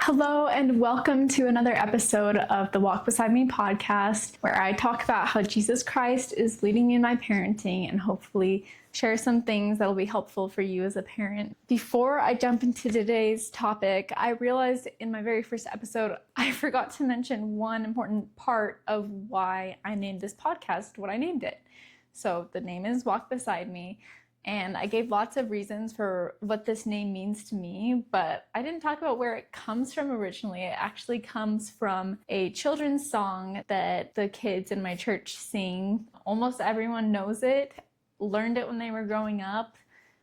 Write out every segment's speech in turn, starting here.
Hello, and welcome to another episode of the Walk Beside Me podcast, where I talk about how Jesus Christ is leading me in my parenting and hopefully share some things that will be helpful for you as a parent. Before I jump into today's topic, I realized in my very first episode, I forgot to mention one important part of why I named this podcast what I named it. So the name is Walk Beside Me. And I gave lots of reasons for what this name means to me, but I didn't talk about where it comes from originally. It actually comes from a children's song that the kids in my church sing. Almost everyone knows it, learned it when they were growing up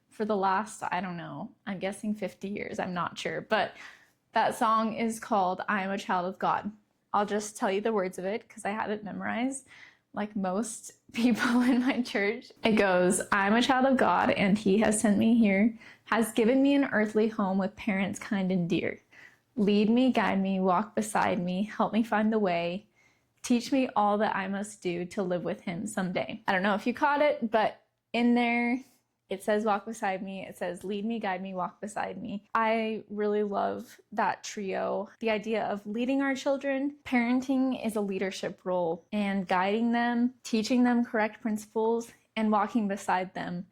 for the last, I'm guessing 50 years, I'm not sure. But that song is called I Am a Child of God. I'll just tell you the words of it because I had it memorized. Like most people in my church, it goes, I'm a child of God, and he has sent me here, has given me an earthly home with parents kind and dear. Lead me, guide me, walk beside me, help me find the way, teach me all that I must do to live with him someday. I don't know if you caught it, but in there, it says walk beside me, it says lead me, guide me, walk beside me. I really love that trio. The idea of leading our children. Parenting is a leadership role, and guiding them, teaching them correct principles, and walking beside them,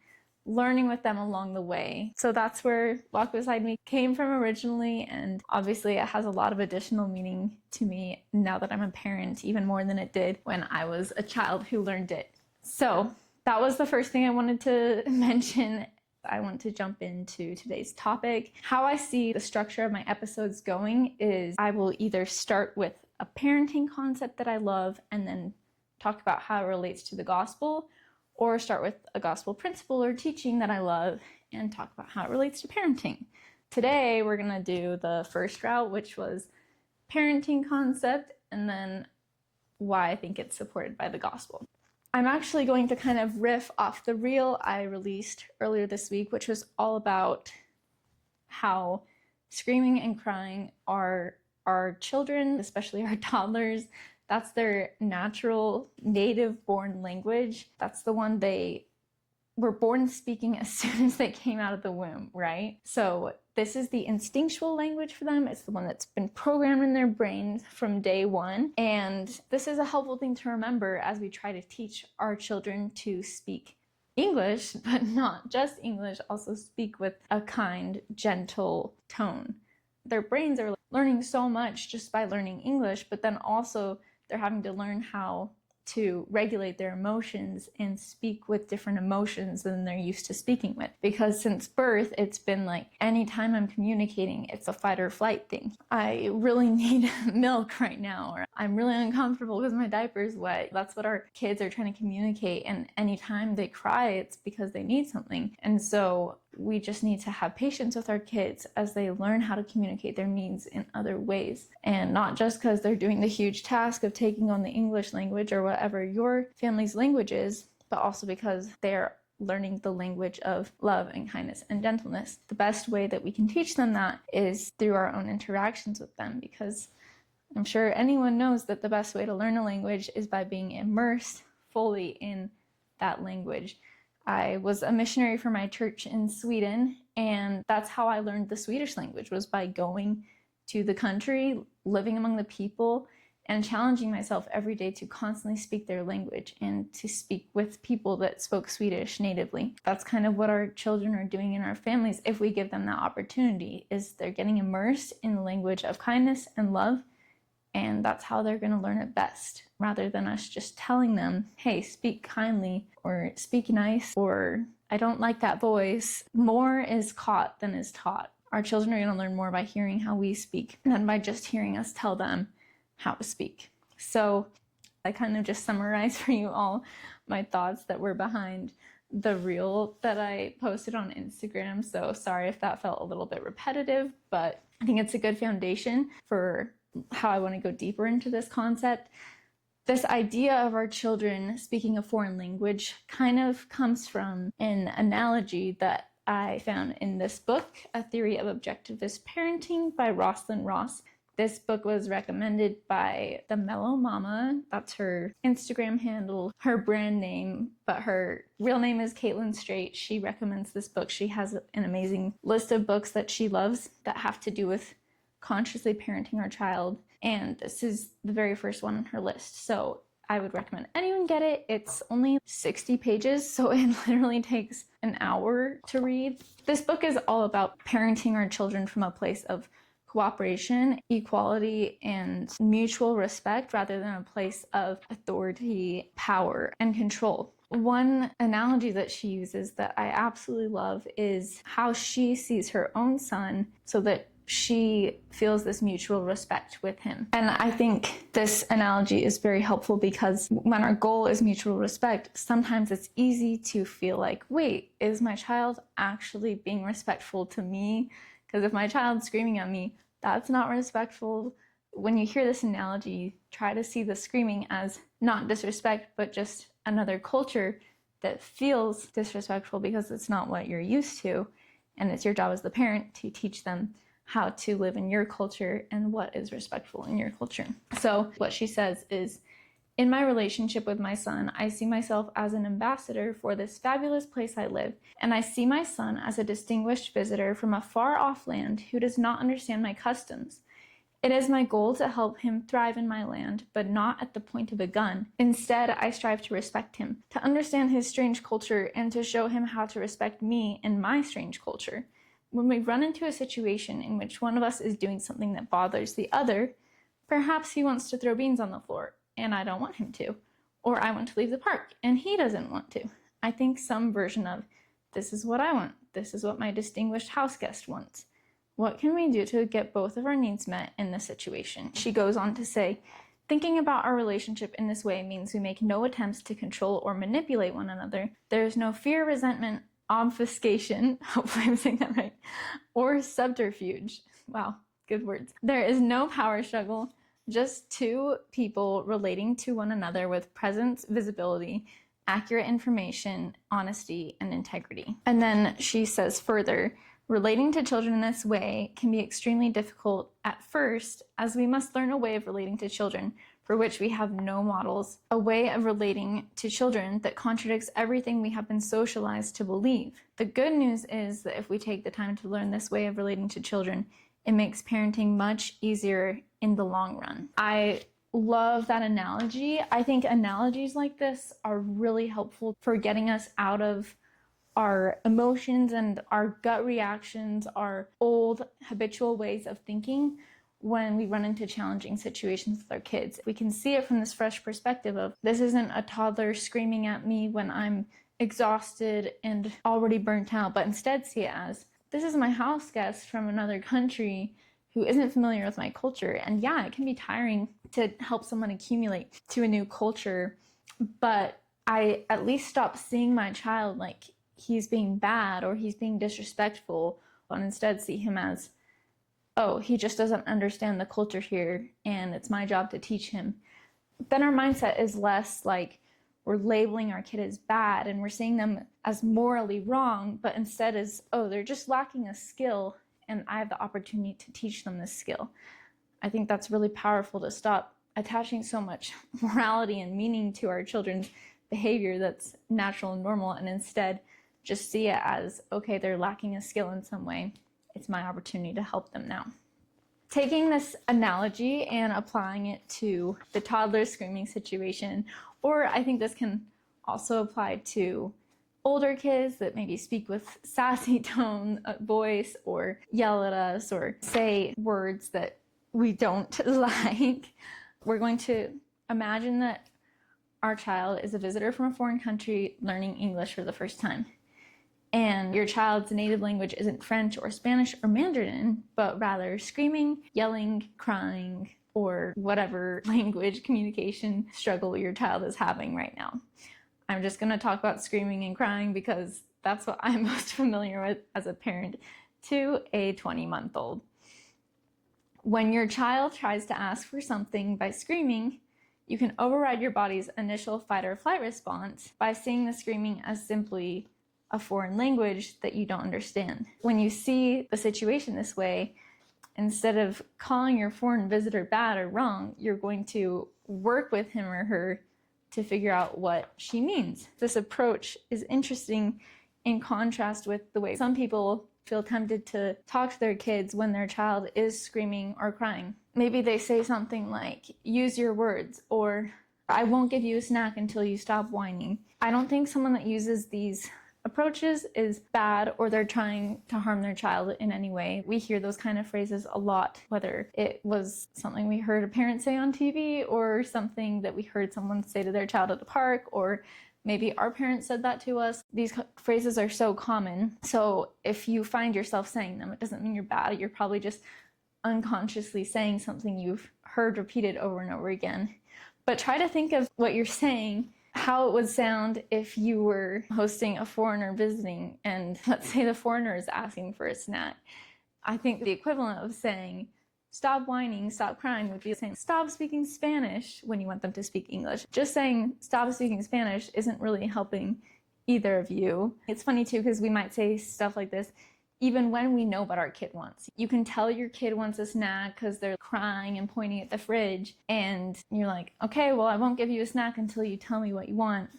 learning with them along the way. So that's where Walk Beside Me came from originally, and obviously it has a lot of additional meaning to me now that I'm a parent, even more than it did when I was a child who learned it. So that was the first thing I wanted to mention. I want to jump into today's topic. How I see the structure of my episodes going is I will either start with a parenting concept that I love and then talk about how it relates to the gospel, or start with a gospel principle or teaching that I love and talk about how it relates to parenting. Today, we're going to do the first route, which was parenting concept, and then why I think it's supported by the gospel. I'm actually going to kind of riff off the reel I released earlier this week, which was all about how screaming and crying are our children, especially our toddlers. That's their natural, native-born language. That's the one they were born speaking as soon as they came out of the womb, right? So this is the instinctual language for them. It's the one that's been programmed in their brains from day one. And this is a helpful thing to remember as we try to teach our children to speak English, but not just English, also speak with a kind, gentle tone. Their brains are learning so much just by learning English, but then also they're having to learn how to regulate their emotions and speak with different emotions than they're used to speaking with. Because since birth, it's been like, anytime I'm communicating, it's a fight or flight thing. I really need milk right now, or I'm really uncomfortable because my diaper's wet. That's what our kids are trying to communicate, and anytime they cry, it's because they need something. And so we just need to have patience with our kids as they learn how to communicate their needs in other ways. And not just because they're doing the huge task of taking on the English language or whatever your family's language is, but also because they're learning the language of love and kindness and gentleness. The best way that we can teach them that is through our own interactions with them, because I'm sure anyone knows that the best way to learn a language is by being immersed fully in that language. I was a missionary for my church in Sweden, and that's how I learned the Swedish language, was by going to the country, living among the people, and challenging myself every day to constantly speak their language and to speak with people that spoke Swedish natively. That's kind of what our children are doing in our families if we give them that opportunity, is they're getting immersed in the language of kindness and love, and that's how they're going to learn it best, rather than us just telling them, hey, speak kindly, or speak nice, or I don't like that voice. More is caught than is taught. Our children are going to learn more by hearing how we speak than by just hearing us tell them how to speak. So I kind of just summarized for you all my thoughts that were behind the reel that I posted on Instagram. So sorry if that felt a little bit repetitive, but I think it's a good foundation for how I want to go deeper into this concept. This idea of our children speaking a foreign language kind of comes from an analogy that I found in this book, A Theory of Objectivist Parenting by Rosalind Ross. This book was recommended by the Mellow Mama. That's her Instagram handle, her brand name, but her real name is Caitlin Straight. She recommends this book. She has an amazing list of books that she loves that have to do with consciously parenting our child. And this is the very first one on her list. So I would recommend anyone get it. It's only 60 pages, so it literally takes an hour to read. This book is all about parenting our children from a place of cooperation, equality, and mutual respect rather than a place of authority, power, and control. One analogy that she uses that I absolutely love is how she sees her own son so that she feels this mutual respect with him. And I think this analogy is very helpful because when our goal is mutual respect, sometimes it's easy to feel like, wait, is my child actually being respectful to me? Because if my child's screaming at me, that's not respectful. When you hear this analogy, try to see the screaming as not disrespect, but just another culture that feels disrespectful because it's not what you're used to. And it's your job as the parent to teach them how to live in your culture and what is respectful in your culture. So what she says is, in my relationship with my son, I see myself as an ambassador for this fabulous place I live, and I see my son as a distinguished visitor from a far-off land who does not understand my customs. It is my goal to help him thrive in my land, but not at the point of a gun. Instead, I strive to respect him, to understand his strange culture, and to show him how to respect me and my strange culture. When we run into a situation in which one of us is doing something that bothers the other, perhaps he wants to throw beans on the floor, and I don't want him to. Or I want to leave the park, and he doesn't want to. I think some version of, this is what I want, this is what my distinguished house guest wants. What can we do to get both of our needs met in this situation? She goes on to say, thinking about our relationship in this way means we make no attempts to control or manipulate one another. There is no fear, resentment, obfuscation, hopefully I'm saying that right, or subterfuge. Wow, good words. There is no power struggle, just two people relating to one another with presence, visibility, accurate information, honesty, and integrity. And then she says further, relating to children in this way can be extremely difficult at first, as we must learn a way of relating to children for which we have no models, a way of relating to children that contradicts everything we have been socialized to believe. The good news is that if we take the time to learn this way of relating to children, it makes parenting much easier in the long run. I love that analogy. I think analogies like this are really helpful for getting us out of our emotions and our gut reactions, our old habitual ways of thinking when we run into challenging situations with our kids. We can see it from this fresh perspective of, this isn't a toddler screaming at me when I'm exhausted and already burnt out, but instead see it as, this is my house guest from another country who isn't familiar with my culture. And yeah, it can be tiring to help someone accumulate to a new culture, but I at least stop seeing my child like he's being bad or he's being disrespectful, and instead see him as, oh, he just doesn't understand the culture here and it's my job to teach him. Then our mindset is less like we're labeling our kid as bad and we're seeing them as morally wrong, but instead is, oh, they're just lacking a skill and I have the opportunity to teach them this skill. I think that's really powerful, to stop attaching so much morality and meaning to our children's behavior that's natural and normal, and instead just see it as, okay, they're lacking a skill in some way. It's my opportunity to help them now. Taking this analogy and applying it to the toddler screaming situation, or I think this can also apply to older kids that maybe speak with sassy tone of voice or yell at us or say words that we don't like. We're going to imagine that our child is a visitor from a foreign country learning English for the first time. And your child's native language isn't French or Spanish or Mandarin, but rather screaming, yelling, crying, or whatever language communication struggle your child is having right now. I'm just going to talk about screaming and crying because that's what I'm most familiar with as a parent to a 20-month-old. When your child tries to ask for something by screaming, you can override your body's initial fight or flight response by seeing the screaming as simply a foreign language that you don't understand. When you see the situation this way, instead of calling your foreign visitor bad or wrong, you're going to work with him or her to figure out what she means. This approach is interesting in contrast with the way some people feel tempted to talk to their kids when their child is screaming or crying. Maybe they say something like, use your words, or I won't give you a snack until you stop whining. I don't think someone that uses these approaches is bad or they're trying to harm their child in any way. We hear those kind of phrases a lot, whether it was something we heard a parent say on TV or something that we heard someone say to their child at the park, or maybe our parents said that to us. These phrases are so common. So if you find yourself saying them, it doesn't mean you're bad. You're probably just unconsciously saying something you've heard repeated over and over again. But try to think of what you're saying, how it would sound if you were hosting a foreigner visiting and let's say the foreigner is asking for a snack. I think the equivalent of saying, stop whining, stop crying would be saying, stop speaking Spanish when you want them to speak English. Just saying, stop speaking Spanish isn't really helping either of you. It's funny too, because we might say stuff like this even when we know what our kid wants. You can tell your kid wants a snack because they're crying and pointing at the fridge, and you're like, okay, well, I won't give you a snack until you tell me what you want.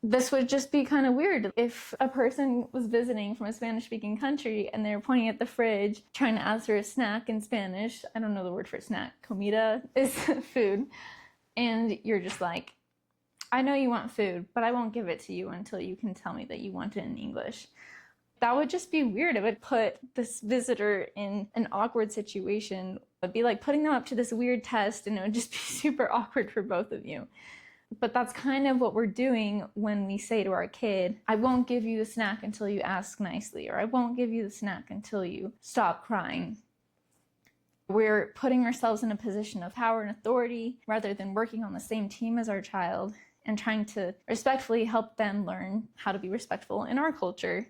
This would just be kind of weird if a person was visiting from a Spanish-speaking country and they're pointing at the fridge, trying to ask for a snack in Spanish. I don't know the word for snack. Comida is food. And you're just like, I know you want food, but I won't give it to you until you can tell me that you want it in English. That would just be weird. It would put this visitor in an awkward situation. It would be like putting them up to this weird test, and it would just be super awkward for both of you. But that's kind of what we're doing when we say to our kid, I won't give you the snack until you ask nicely, or I won't give you the snack until you stop crying. We're putting ourselves in a position of power and authority rather than working on the same team as our child and trying to respectfully help them learn how to be respectful in our culture.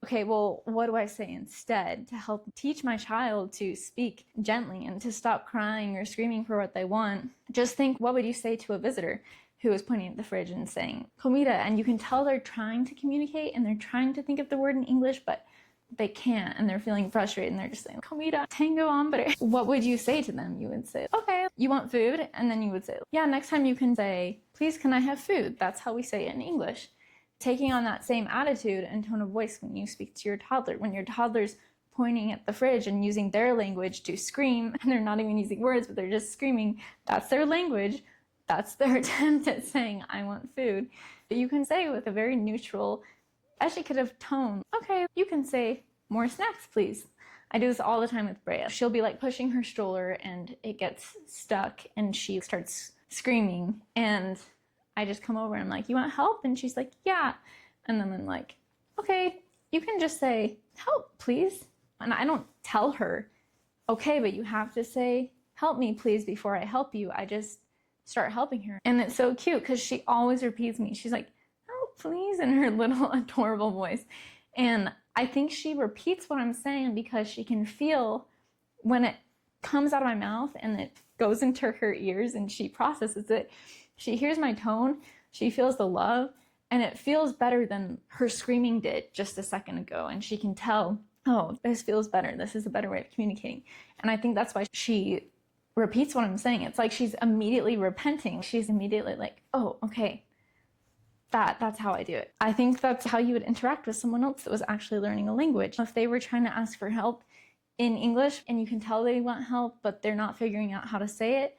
Okay, well, what do I say instead to help teach my child to speak gently and to stop crying or screaming for what they want? Just think, what would you say to a visitor who is pointing at the fridge and saying, comida, and you can tell they're trying to communicate and they're trying to think of the word in English, but they can't, and they're feeling frustrated and they're just saying, comida, tango hombre. What would you say to them? You would say, okay, you want food? And then you would say, yeah, next time you can say, please, can I have food? That's how we say it in English. Taking on that same attitude and tone of voice when you speak to your toddler. When your toddler's pointing at the fridge and using their language to scream, and they're not even using words, but they're just screaming, that's their language. That's their attempt at saying, I want food. But you can say with a very neutral, educative tone, okay, you can say, more snacks, please. I do this all the time with Brea. She'll be like pushing her stroller and it gets stuck and she starts screaming, and I just come over and I'm like, you want help? And she's like, yeah. And then I'm like, okay, you can just say, help, please. And I don't tell her, okay, but you have to say, help me, please, before I help you. I just start helping her. And it's so cute because she always repeats me. She's like, help, please, in her little adorable voice. And I think she repeats what I'm saying because she can feel when it comes out of my mouth and it goes into her ears and she processes it. She hears my tone, she feels the love, and it feels better than her screaming did just a second ago. And she can tell, oh, this feels better. This is a better way of communicating. And I think that's why she repeats what I'm saying. It's like she's immediately repenting. She's immediately like, oh, okay, that's how I do it. I think that's how you would interact with someone else that was actually learning a language. If they were trying to ask for help in English and you can tell they want help, but they're not figuring out how to say it,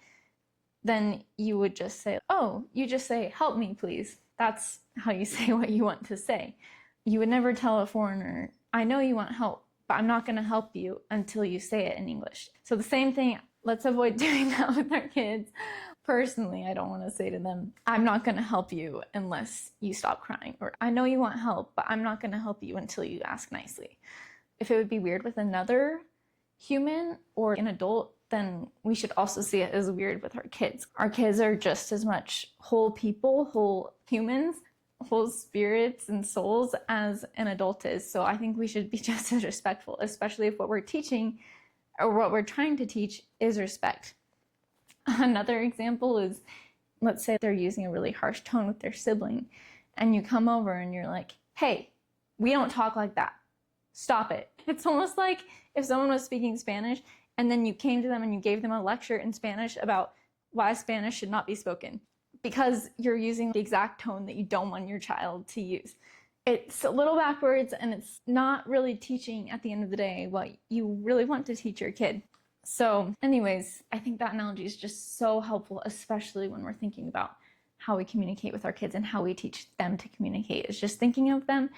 then you would just say, oh, you just say, help me, please. That's how you say what you want to say. You would never tell a foreigner, I know you want help, but I'm not going to help you until you say it in English. So the same thing, let's avoid doing that with our kids. Personally, I don't want to say to them, I'm not going to help you unless you stop crying. Or I know you want help, but I'm not going to help you until you ask nicely. If it would be weird with another human or an adult, then we should also see it as weird with our kids. Our kids are just as much whole people, whole humans, whole spirits and souls as an adult is. So I think we should be just as respectful, especially if what we're teaching or what we're trying to teach is respect. Another example is, let's say they're using a really harsh tone with their sibling, and you come over and you're like, hey, we don't talk like that. Stop it. It's almost like if someone was speaking Spanish and then you came to them and you gave them a lecture in Spanish about why Spanish should not be spoken because you're using the exact tone that you don't want your child to use. it's a little backwards, and it's not really teaching at the end of the day what you really want to teach your kid. So anyways, I think that analogy is just so helpful, especially when we're thinking about how we communicate with our kids and how we teach them to communicate. It's just thinking of them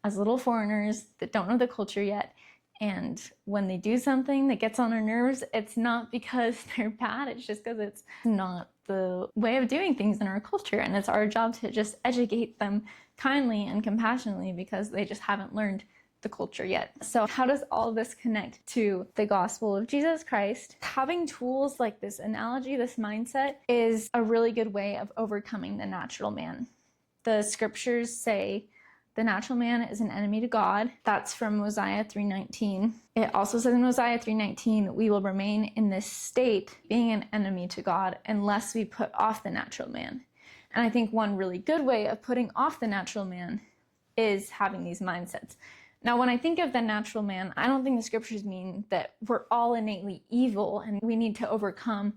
as little foreigners that don't know the culture yet. And when they do something that gets on our nerves, it's not because they're bad, it's just because it's not the way of doing things in our culture. And it's our job to just educate them kindly and compassionately because they just haven't learned the culture yet. So how does all this connect to the gospel of Jesus Christ? Having tools like this analogy, this mindset, is a really good way of overcoming the natural man. The scriptures say the natural man is an enemy to God. That's from Mosiah 3:19. It also says in Mosiah 3:19, we will remain in this state, being an enemy to God, unless we put off the natural man. And I think one really good way of putting off the natural man is having these mindsets. Now, when I think of the natural man, I don't think the scriptures mean that we're all innately evil and we need to overcome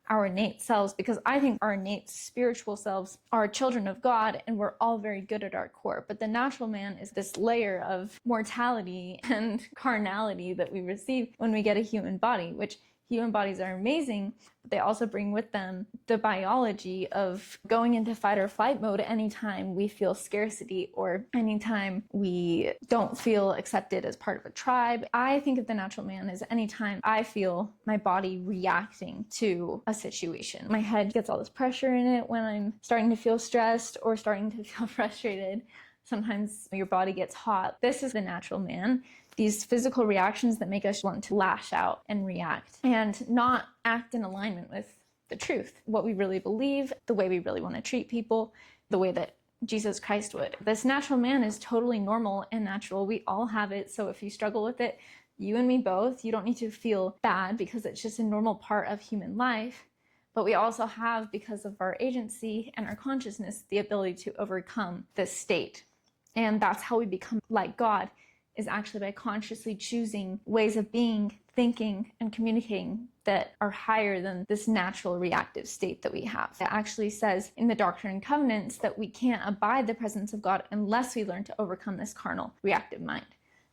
our innate selves, because I think our innate spiritual selves are children of God and we're all very good at our core. But the natural man is this layer of mortality and carnality that we receive when we get a human body, which human bodies are amazing, but they also bring with them the biology of going into fight or flight mode anytime we feel scarcity or anytime we don't feel accepted as part of a tribe. I think of the natural man as anytime I feel my body reacting to a situation. My head gets all this pressure in it when I'm starting to feel stressed or starting to feel frustrated. Sometimes your body gets hot. This is the natural man. These physical reactions that make us want to lash out and react and not act in alignment with the truth, what we really believe, the way we really want to treat people, the way that Jesus Christ would. This natural man is totally normal and natural. We all have it. So if you struggle with it, you and me both, you don't need to feel bad because it's just a normal part of human life. But we also have, because of our agency and our consciousness, the ability to overcome this state. And that's how we become like God, is actually by consciously choosing ways of being, thinking, and communicating that are higher than this natural reactive state that we have. It actually says in the Doctrine and Covenants that we can't abide the presence of God unless we learn to overcome this carnal reactive mind.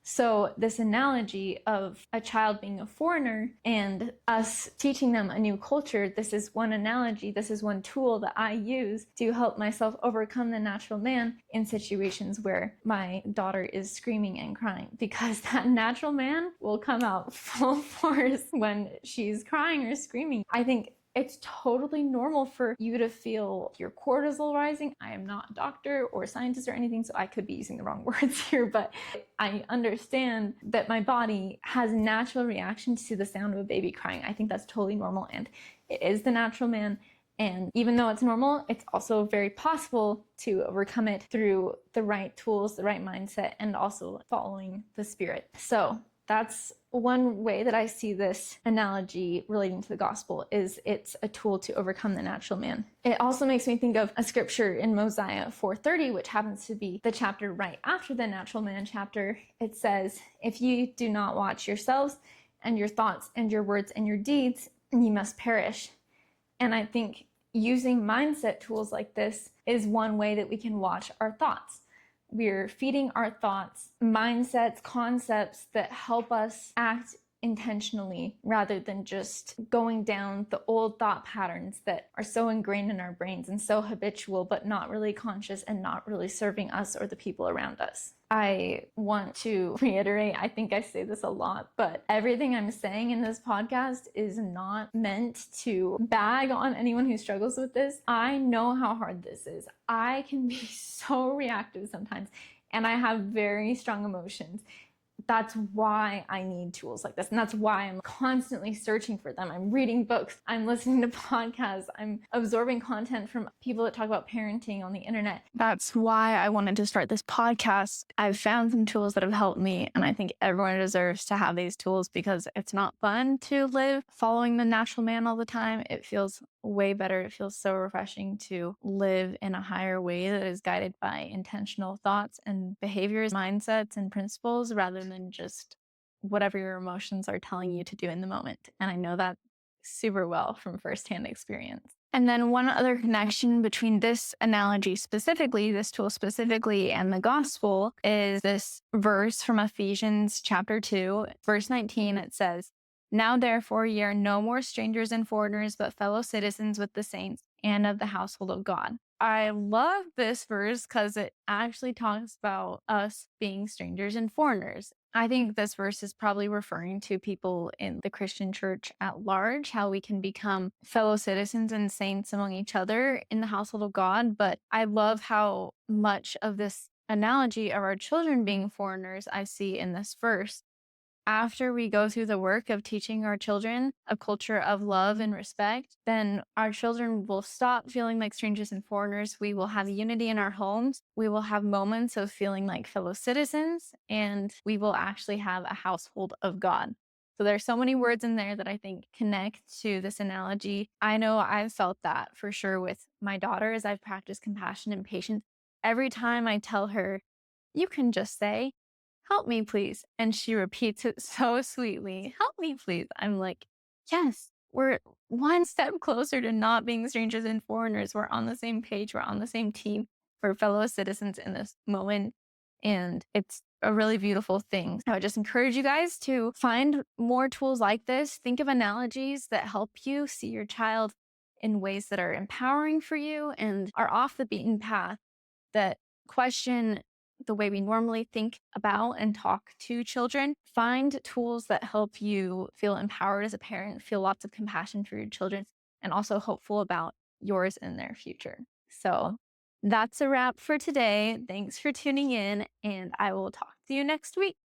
So this analogy of a child being a foreigner and us teaching them a new culture, this is one analogy, this is one tool that I use to help myself overcome the natural man in situations where my daughter is screaming and crying, because that natural man will come out full force when she's crying or screaming. I think it's totally normal for you to feel your cortisol rising. I am not a doctor or scientist or anything, so I could be using the wrong words here, but I understand that my body has natural reactions to the sound of a baby crying. I think that's totally normal, and it is the natural man. And even though it's normal, it's also very possible to overcome it through the right tools, the right mindset, and also following the Spirit. So that's one way that I see this analogy relating to the gospel, is it's a tool to overcome the natural man. It also makes me think of a scripture in Mosiah 4:30, which happens to be the chapter right after the natural man chapter. It says, if you do not watch yourselves and your thoughts and your words and your deeds, you must perish. And I think using mindset tools like this is one way that we can watch our thoughts. We're feeding our thoughts mindsets, concepts that help us act intentionally rather than just going down the old thought patterns that are so ingrained in our brains and so habitual, but not really conscious and not really serving us or the people around us. I want to reiterate, I think I say this a lot, but everything I'm saying in this podcast is not meant to bag on anyone who struggles with this. I know how hard this is. I can be so reactive sometimes, and I have very strong emotions. That's why I need tools like this. And that's why I'm constantly searching for them. I'm reading books. I'm listening to podcasts. I'm absorbing content from people that talk about parenting on the internet. That's why I wanted to start this podcast. I've found some tools that have helped me, and I think everyone deserves to have these tools, because it's not fun to live following the natural man all the time. It feels way better. It feels so refreshing to live in a higher way that is guided by intentional thoughts and behaviors, mindsets, and principles, rather than just whatever your emotions are telling you to do in the moment. And I know that super well from firsthand experience. And then one other connection between this analogy specifically, this tool specifically, and the gospel is this verse from Ephesians chapter 2, verse 19. It says, "Now therefore ye are no more strangers and foreigners, but fellow citizens with the saints and of the household of God." I love this verse because it actually talks about us being strangers and foreigners. I think this verse is probably referring to people in the Christian church at large, how we can become fellow citizens and saints among each other in the household of God. But I love how much of this analogy of our children being foreigners I see in this verse. After we go through the work of teaching our children a culture of love and respect, then our children will stop feeling like strangers and foreigners. We will have unity in our homes. We will have moments of feeling like fellow citizens, and we will actually have a household of God. So there's so many words in there that I think connect to this analogy. I know I've felt that for sure with my daughter as I've practiced compassion and patience. Every time I tell her, you can just say, "Help me, please." And she repeats it so sweetly, "Help me, please." I'm like, yes, we're one step closer to not being strangers and foreigners. We're on the same page. We're on the same team. We're fellow citizens in this moment. And it's a really beautiful thing. I would just encourage you guys to find more tools like this. Think of analogies that help you see your child in ways that are empowering for you and are off the beaten path, that question the way we normally think about and talk to children. Find tools that help you feel empowered as a parent, feel lots of compassion for your children, and also hopeful about yours and their future. So that's a wrap for today. Thanks for tuning in, and I will talk to you next week.